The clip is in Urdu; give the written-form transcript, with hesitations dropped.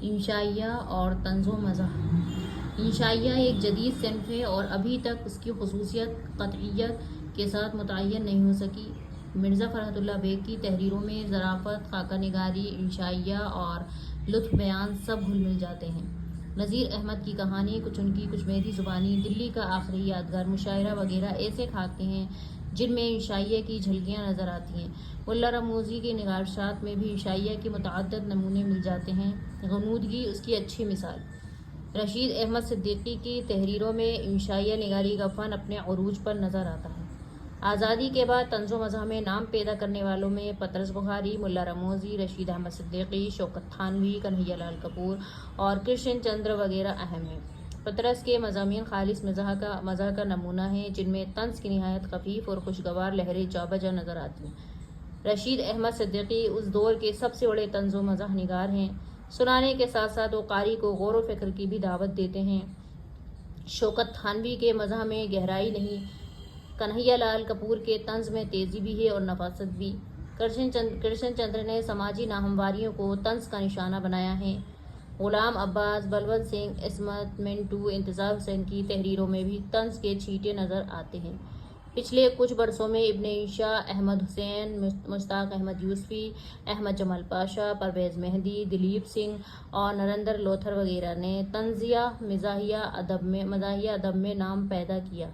انشائیہ اور طنز و مزاح۔ انشائیہ ایک جدید صنف ہے اور ابھی تک اس کی خصوصیت قطعیت کے ساتھ متعین نہیں ہو سکی۔ مرزا فرحت اللہ بیگ کی تحریروں میں ظرافت، خاکہ نگاری، انشائیہ اور لطف بیان سب گھل مل جاتے ہیں۔ نذیر احمد کی کہانی، کچھ ان کی کچھ میری زبانی، دلی کا آخری یادگار مشاعرہ وغیرہ ایسے خاکے ہیں جن میں انشائیہ کی جھلکیاں نظر آتی ہیں۔ ملا رموزی کے نگارشات میں بھی انشائیہ کے متعدد نمونے مل جاتے ہیں۔ غنودگی اس کی اچھی مثال۔ رشید احمد صدیقی کی تحریروں میں انشائیہ نگاری کا فن اپنے عروج پر نظر آتا ہے۔ آزادی کے بعد طنز و مزاح میں نام پیدا کرنے والوں میں پطرس بخاری، ملا رموزی، رشید احمد صدیقی، شوکت تھانوی، کنہیا لال کپور اور کرشن چندر وغیرہ اہم ہیں۔ پطرس کے مضامین خالص مزاح کا نمونہ ہیں جن میں طنز کی نہایت خفیف اور خوشگوار لہریں جا بجا نظر آتی ہیں۔ رشید احمد صدیقی اس دور کے سب سے بڑے طنز و مزاح نگار ہیں۔ سنانے کے ساتھ ساتھ وہ قاری کو غور و فکر کی بھی دعوت دیتے ہیں۔ شوکت تھانوی کے مزاح میں گہرائی نہیں، کنہیا لال کپور کے طنز میں تیزی بھی ہے اور نفاست بھی۔ کرشن چندر نے سماجی ناہمواریوں کو طنز کا نشانہ بنایا ہے۔ غلام عباس، بلونت سنگھ، عصمت، منٹو، انتظار حسین کی تحریروں میں بھی طنز کے چھینٹے نظر آتے ہیں۔ پچھلے کچھ برسوں میں ابن عیشا، احمد حسین، مشتاق احمد یوسفی، احمد جمال پاشا، پرویز مہدی، دلیپ سنگھ اور نریندر لوتھر وغیرہ نے طنزیہ مزاحیہ ادب میں نام پیدا کیا۔